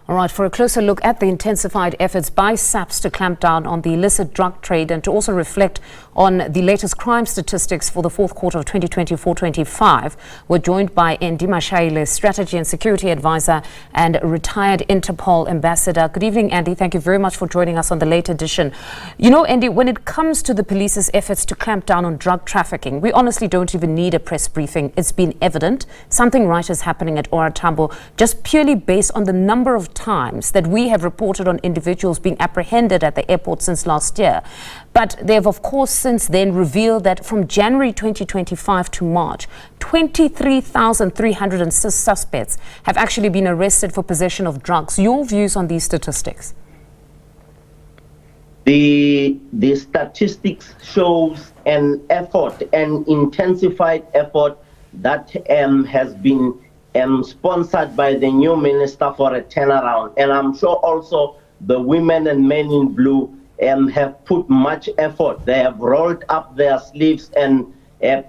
All right, for a closer look at the intensified efforts by SAPS to clamp down on the illicit drug trade and to also reflect on the latest crime statistics for the fourth quarter of 2024-25, we're joined by Andy Mashaile, Strategy and Security Advisor and retired Interpol Ambassador. Good evening, Andy. Thank you very much for joining us on the late edition. You know, Andy, when it comes to the police's efforts to clamp down on drug trafficking, we honestly don't even need a press briefing. It's been evident something right is happening at OR Tambo, just purely based on the number of times that we have reported on individuals being apprehended at the airport since last year. But they have, of course, since then revealed that from January 2025 to March, 23,300 suspects have actually been arrested for possession of drugs. Your views on these statistics? The statistics shows an effort, an intensified effort that has been sponsored by the new minister for a turnaround. And I'm sure also the women and men in blue have put much effort. They have rolled up their sleeves and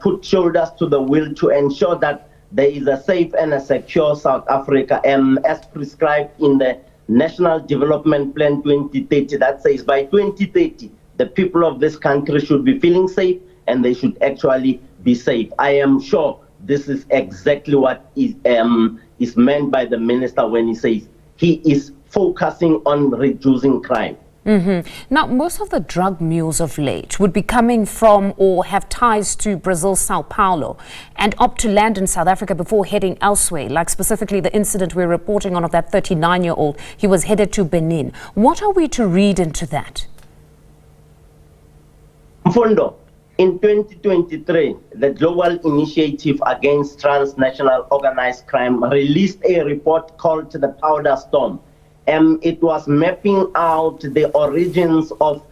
put shoulders to the wheel to ensure that there is a safe and a secure South Africa, as prescribed in the National Development Plan 2030. That says by 2030, the people of this country should be feeling safe and they should actually be safe. I am sure this is exactly what is meant by the minister when he says he is focusing on reducing crime. Now, most of the drug mules of late would be coming from or have ties to Brazil's Sao Paulo and opt to land in South Africa before heading elsewhere, like specifically the incident we're reporting on of that 39-year-old. He was headed to Benin. What are we to read into that? Mfundo, in 2023, the Global Initiative Against Transnational Organized Crime released a report called The Powder Storm. It was mapping out the origins of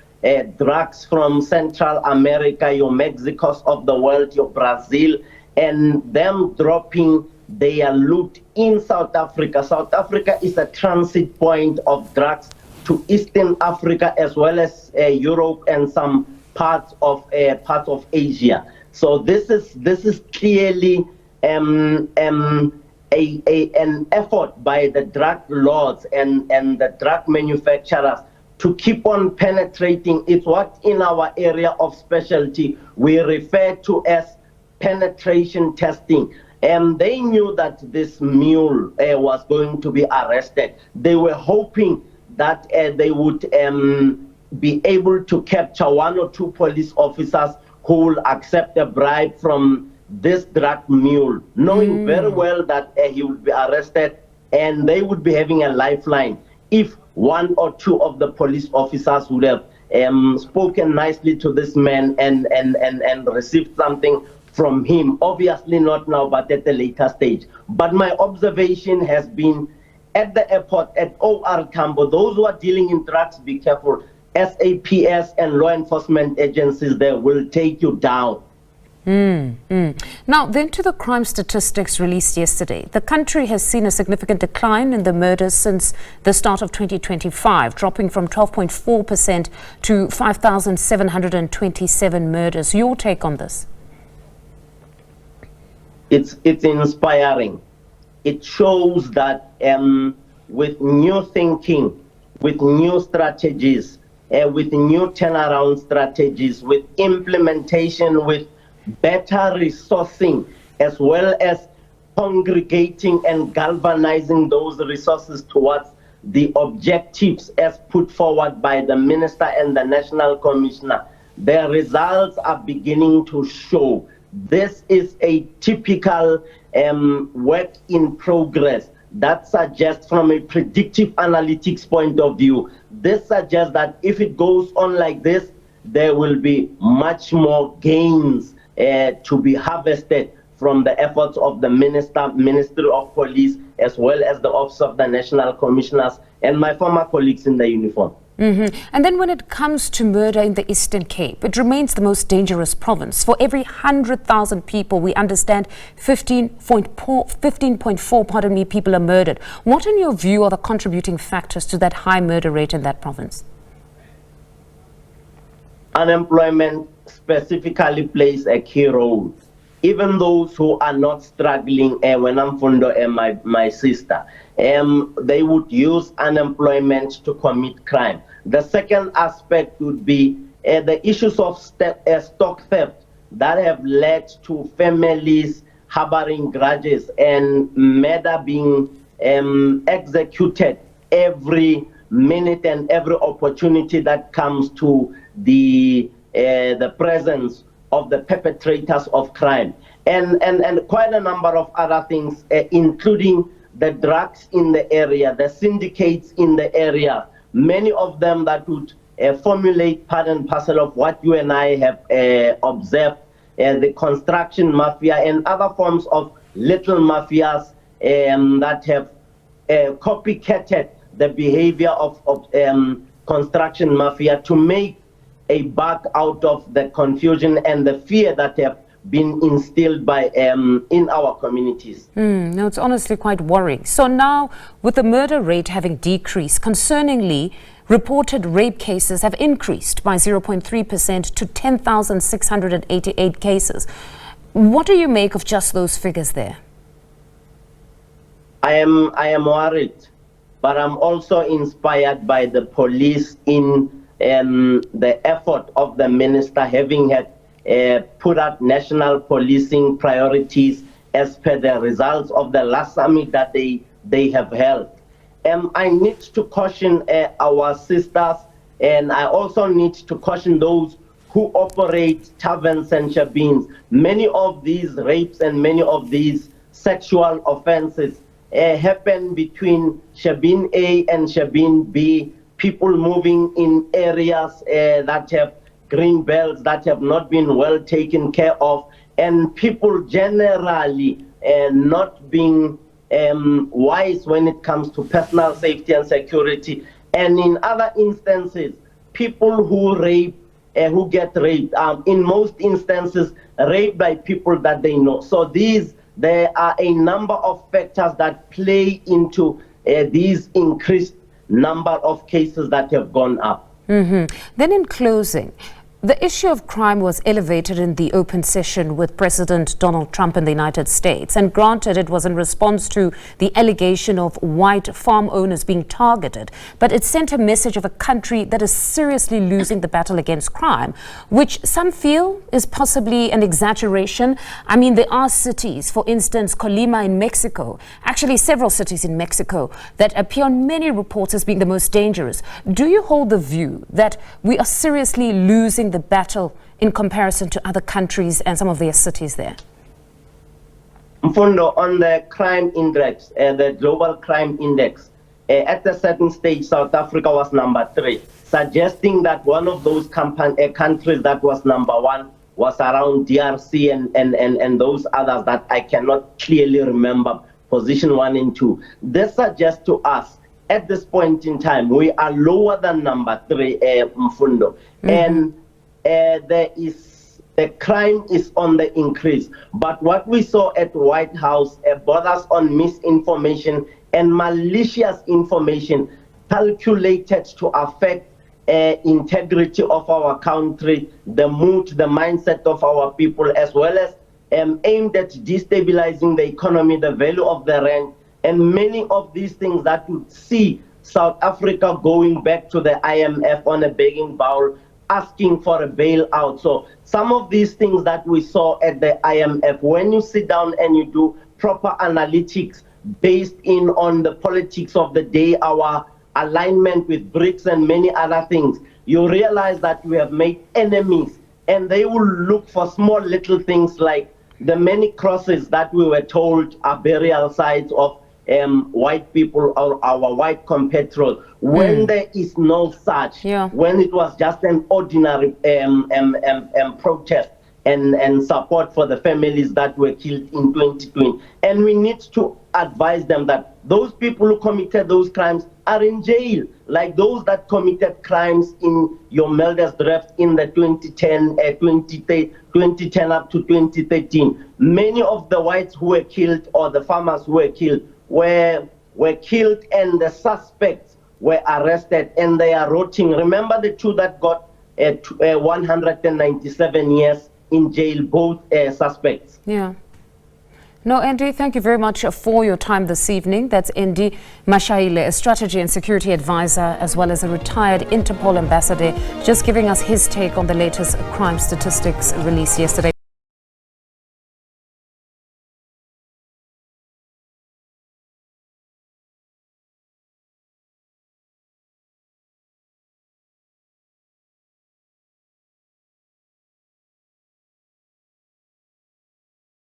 drugs from Central America, your Mexicos of the world, your Brazil, and them dropping their loot in South Africa. South Africa is a transit point of drugs to Eastern Africa as well as Europe and some parts of Asia. So this is clearly an effort by the drug lords and the drug manufacturers to keep on penetrating. It's what in our area of specialty we refer to as penetration testing. And they knew that this mule was going to be arrested. They were hoping that they would be able to capture one or two police officers who will accept a bribe from this drug mule, knowing very well that he would be arrested and they would be having a lifeline if one or two of the police officers would have spoken nicely to this man and received something from him. Obviously not now, but at a later stage. But my observation has been at the airport, at OR Tambo, those who are dealing in drugs, be careful. SAPS and law enforcement agencies there will take you down. Now, then to the crime statistics released yesterday. The country has seen a significant decline in the murders since the start of 2025, dropping from 12.4% to 5,727 murders. Your take on this? It's inspiring. It shows that with new thinking, with new strategies, with new turnaround strategies, with implementation, with better resourcing, as well as congregating and galvanizing those resources towards the objectives as put forward by the minister and the national commissioner, the results are beginning to show. This is a typical work in progress that suggests, from a predictive analytics point of view, this suggests that if it goes on like this, there will be much more gains to be harvested from the efforts of the Ministry of Police, as well as the Office of the National Commissioners and my former colleagues in the uniform. And then when it comes to murder in the Eastern Cape, it remains the most dangerous province. For every 100,000 people, we understand 15.4 people are murdered. What, in your view, are the contributing factors to that high murder rate in that province? Unemployment specifically plays a key role. Even those who are not struggling, when I'm Fundo and my sister, they would use unemployment to commit crime. The second aspect would be the issues of stock theft that have led to families harboring grudges and murder being executed every minute and every opportunity that comes to the presence of the perpetrators of crime, and quite a number of other things, including the drugs in the area, the syndicates in the area, many of them that would formulate part and parcel of what you and I have observed, the construction mafia and other forms of little mafias that have copycatted the behavior of construction mafia to make a buck out of the confusion and the fear that have been instilled by in our communities. No, it's honestly quite worrying. So now, with the murder rate having decreased, concerningly, reported rape cases have increased by 0.3% to 10,688 cases. What do you make of just those figures there? I am worried, but I'm also inspired by the police in the effort of the minister having had put out national policing priorities as per the results of the last summit that they have held. I need to caution our sisters, and I also need to caution those who operate taverns and shebeens. Many of these rapes and many of these sexual offenses happen between shebeen A and shebeen B, people moving in areas that have green belts that have not been well taken care of, and people generally not being wise when it comes to personal safety and security. And in other instances, people who rape, who get raped, in most instances, raped by people that they know. So there are a number of factors that play into these increased number of cases that have gone up. Then in closing, the issue of crime was elevated in the open session with President Donald Trump in the United States. And granted, it was in response to the allegation of white farm owners being targeted. But it sent a message of a country that is seriously losing the battle against crime, which some feel is possibly an exaggeration. I mean, there are cities, for instance, Colima in Mexico, actually several cities in Mexico, that appear on many reports as being the most dangerous. Do you hold the view that we are seriously losing the battle in comparison to other countries and some of their cities there? Mfundo, on the crime index, the global crime index, at a certain stage, South Africa was number 3, suggesting that one of those countries that was number 1 was around DRC and those others that I cannot clearly remember, position 1 and 2. This suggests to us, at this point in time, we are lower than number 3, Mfundo. And the crime is on the increase. But what we saw at White House borders on misinformation and malicious information calculated to affect integrity of our country, the mood, the mindset of our people, as well as aimed at destabilizing the economy, the value of the rand, and many of these things that would see South Africa going back to the IMF on a begging bowl, asking for a bailout. So some of these things that we saw at the IMF, when you sit down and you do proper analytics based in on the politics of the day, our alignment with BRICS and many other things, you realize that we have made enemies, and they will look for small little things like the many crosses that we were told are burial sites of white people or our white compatriots, when there is no such, when it was just an ordinary protest and support for the families that were killed in 2020. And we need to advise them that those people who committed those crimes are in jail, like those that committed crimes in your Melder's draft in the 2010 up to 2013. Many of the whites who were killed or the farmers who were killed were killed, and the suspects were arrested and they are rotting. Remember the two that got 197 years in jail, both suspects. Yeah. No, Andy, thank you very much for your time this evening. That's Andy Mashaile, a strategy and security advisor, as well as a retired Interpol ambassador, just giving us his take on the latest crime statistics released yesterday.